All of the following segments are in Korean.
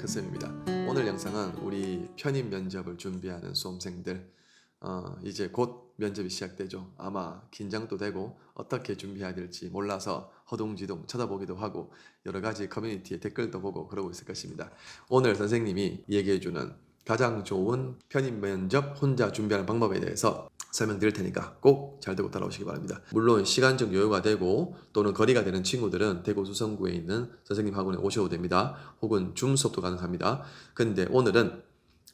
마이크쌤입니다. 오늘 영상은 우리 편입 면접을 준비하는 수험생들 이제 곧 면접이 시작되죠. 아마 긴장도 되고 어떻게 준비해야 될지 몰라서 허둥지둥 쳐다보기도 하고 여러 가지 커뮤니티에 댓글도 보고 그러고 있을 것입니다. 오늘 선생님이 얘기해주는 가장 좋은 편입 면접 혼자 준비하는 방법에 대해서 설명드릴 테니까 꼭 잘 듣고 따라오시기 바랍니다. 물론 시간적 여유가 되고 또는 거리가 되는 친구들은 대구 수성구에 있는 선생님 학원에 오셔도 됩니다. 혹은 줌 수업도 가능합니다. 근데 오늘은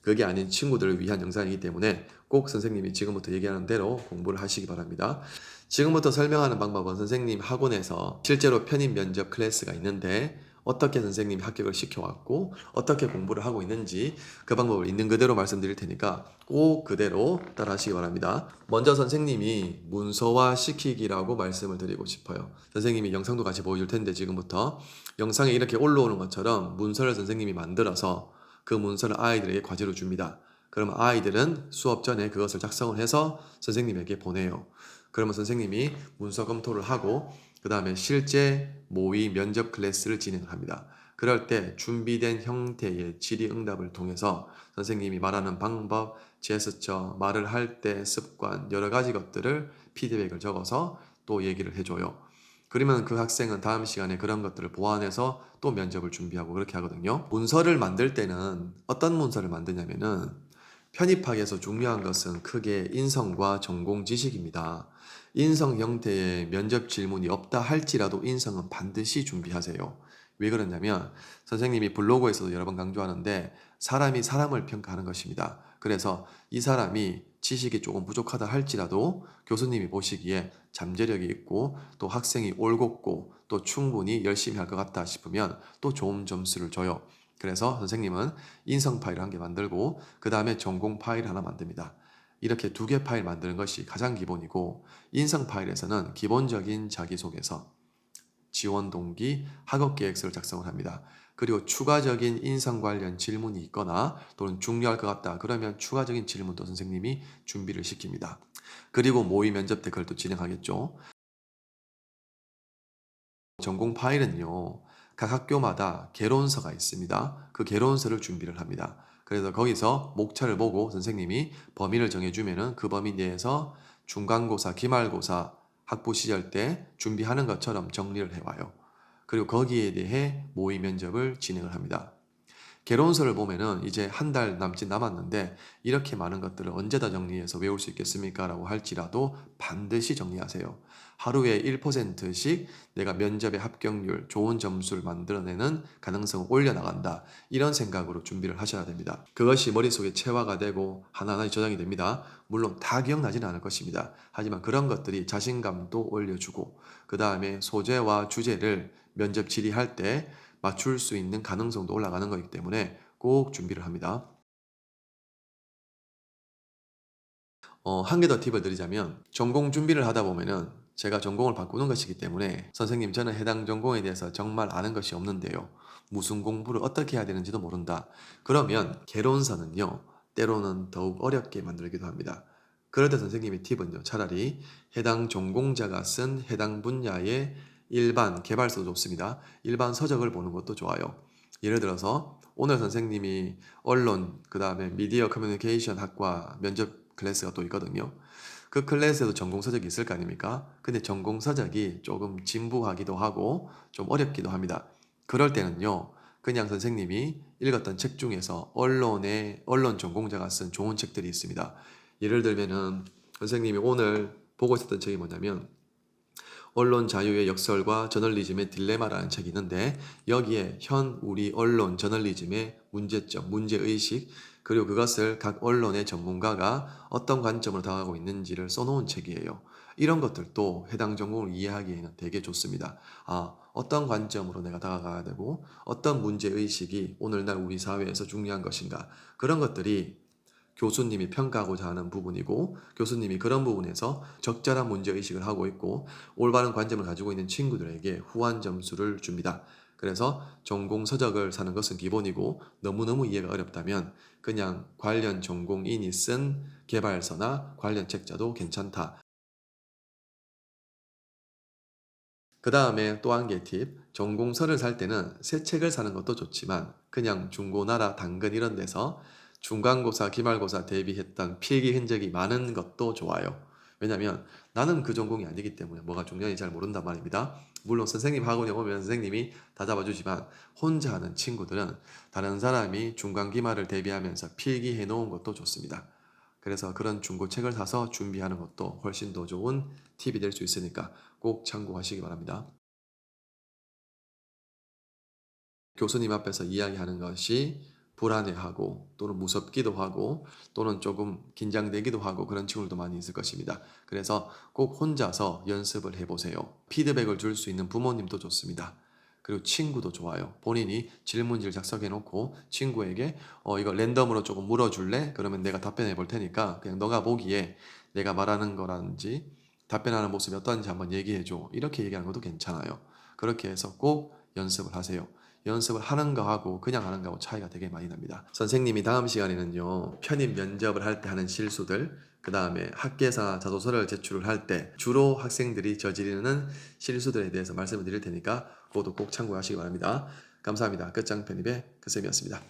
그게 아닌 친구들을 위한 영상이기 때문에 꼭 선생님이 지금부터 얘기하는 대로 공부를 하시기 바랍니다. 지금부터 설명하는 방법은 선생님 학원에서 실제로 편입 면접 클래스가 있는데 어떻게 선생님이 합격을 시켜왔고 어떻게 공부를 하고 있는지 그 방법을 있는 그대로 말씀드릴 테니까 꼭 그대로 따라 하시기 바랍니다. 먼저 선생님이 문서화 시키기라고 말씀을 드리고 싶어요. 선생님이 영상도 같이 보여줄 텐데 지금부터 영상에 이렇게 올라오는 것처럼 문서를 선생님이 만들어서 그 문서를 아이들에게 과제로 줍니다. 그러면 아이들은 수업 전에 그것을 작성을 해서 선생님에게 보내요. 그러면 선생님이 문서 검토를 하고 그 다음에 실제 모의 면접 클래스를 진행합니다. 그럴 때 준비된 형태의 질의응답을 통해서 선생님이 말하는 방법, 제스처, 말을 할 때 습관 여러 가지 것들을 피드백을 적어서 또 얘기를 해줘요. 그러면 그 학생은 다음 시간에 그런 것들을 보완해서 또 면접을 준비하고 그렇게 하거든요. 문서를 만들 때는 어떤 문서를 만드냐면은 편입학에서 중요한 것은 크게 인성과 전공 지식입니다. 인성 형태의 면접 질문이 없다 할지라도 인성은 반드시 준비하세요. 왜 그러냐면 선생님이 블로그에서도 여러 번 강조하는데 사람이 사람을 평가하는 것입니다. 그래서 이 사람이 지식이 조금 부족하다 할지라도 교수님이 보시기에 잠재력이 있고 또 학생이 올곧고 또 충분히 열심히 할 것 같다 싶으면 또 좋은 점수를 줘요. 그래서 선생님은 인성 파일을 한 개 만들고 그 다음에 전공 파일 하나 만듭니다. 이렇게 두 개 파일 만드는 것이 가장 기본이고 인성 파일에서는 기본적인 자기소개서, 지원 동기, 학업 계획서를 작성을 합니다. 그리고 추가적인 인성 관련 질문이 있거나 또는 중요할 것 같다 그러면 추가적인 질문도 선생님이 준비를 시킵니다. 그리고 모의 면접 때 그걸 또 진행하겠죠. 전공 파일은요, 각 학교마다 개론서가 있습니다. 그 개론서를 준비를 합니다. 그래서 거기서 목차를 보고 선생님이 범위를 정해주면은 그 범위 내에서 중간고사, 기말고사 학부 시절 때 준비하는 것처럼 정리를 해와요. 그리고 거기에 대해 모의 면접을 진행을 합니다. 개론서를 보면은 이제 한 달 남짓 남았는데 이렇게 많은 것들을 언제 다 정리해서 외울 수 있겠습니까? 라고 할지라도 반드시 정리하세요. 하루에 1%씩 내가 면접의 합격률, 좋은 점수를 만들어내는 가능성을 올려나간다. 이런 생각으로 준비를 하셔야 됩니다. 그것이 머릿속에 체화가 되고 하나하나 저장이 됩니다. 물론 다 기억나지는 않을 것입니다. 하지만 그런 것들이 자신감도 올려주고 그 다음에 소재와 주제를 면접 질의할 때 맞출 수 있는 가능성도 올라가는 거기 때문에 꼭 준비를 합니다. 한 개 더 팁을 드리자면 전공 준비를 하다 보면은 제가 전공을 바꾸는 것이기 때문에 선생님 저는 해당 전공에 대해서 정말 아는 것이 없는데요. 무슨 공부를 어떻게 해야 되는지도 모른다. 그러면 개론서는요. 때로는 더욱 어렵게 만들기도 합니다. 그럴 때 선생님의 팁은요. 차라리 해당 전공자가 쓴 해당 분야의 일반 개발서도 좋습니다. 일반 서적을 보는 것도 좋아요. 예를 들어서 오늘 선생님이 언론, 그 다음에 미디어 커뮤니케이션 학과 면접 클래스가 또 있거든요. 그 클래스에도 전공 서적이 있을 거 아닙니까? 근데 전공 서적이 조금 진부하기도 하고 좀 어렵기도 합니다. 그럴 때는요, 그냥 선생님이 읽었던 책 중에서 언론 전공자가 쓴 좋은 책들이 있습니다. 예를 들면은 선생님이 오늘 보고 있었던 책이 뭐냐면 언론 자유의 역설과 저널리즘의 딜레마라는 책이 있는데 여기에 현 우리 언론 저널리즘의 문제점, 문제의식 그리고 그것을 각 언론의 전문가가 어떤 관점으로 다가가고 있는지를 써놓은 책이에요. 이런 것들도 해당 전공을 이해하기에는 되게 좋습니다. 어떤 관점으로 내가 다가가야 되고 어떤 문제의식이 오늘날 우리 사회에서 중요한 것인가 그런 것들이 교수님이 평가하고자 하는 부분이고 교수님이 그런 부분에서 적절한 문제의식을 하고 있고 올바른 관점을 가지고 있는 친구들에게 후한 점수를 줍니다. 그래서 전공 서적을 사는 것은 기본이고 너무너무 이해가 어렵다면 그냥 관련 전공인이 쓴 개발서나 관련 책자도 괜찮다. 그 다음에 또 한 개 팁. 전공서를 살 때는 새 책을 사는 것도 좋지만 그냥 중고나라 당근 이런 데서 중간고사, 기말고사 대비했던 필기 흔적이 많은 것도 좋아요. 왜냐면 나는 그 전공이 아니기 때문에 뭐가 중요한지 잘 모른단 말입니다. 물론 선생님 학원에 오면 선생님이 다 잡아주지만 혼자 하는 친구들은 다른 사람이 중간, 기말을 대비하면서 필기해 놓은 것도 좋습니다. 그래서 그런 중고책을 사서 준비하는 것도 훨씬 더 좋은 팁이 될 수 있으니까 꼭 참고하시기 바랍니다. 교수님 앞에서 이야기하는 것이 불안해하고 또는 무섭기도 하고 또는 조금 긴장되기도 하고 그런 친구들도 많이 있을 것입니다. 그래서 꼭 혼자서 연습을 해보세요. 피드백을 줄 수 있는 부모님도 좋습니다. 그리고 친구도 좋아요. 본인이 질문지를 작성해 놓고 친구에게 이거 랜덤으로 조금 물어줄래? 그러면 내가 답변해 볼 테니까 그냥 너가 보기에 내가 말하는 거라든지 답변하는 모습이 어떤지 한번 얘기해 줘. 이렇게 얘기하는 것도 괜찮아요. 그렇게 해서 꼭 연습을 하세요. 연습을 하는 거하고 그냥 하는 거하고 차이가 되게 많이 납니다. 선생님이 다음 시간에는요, 편입 면접을 할 때 하는 실수들, 그 다음에 학계사 자소서를 제출을 할 때 주로 학생들이 저지르는 실수들에 대해서 말씀을 드릴 테니까 그것도 꼭 참고하시기 바랍니다. 감사합니다. 끝장 편입의 끝쌤이었습니다.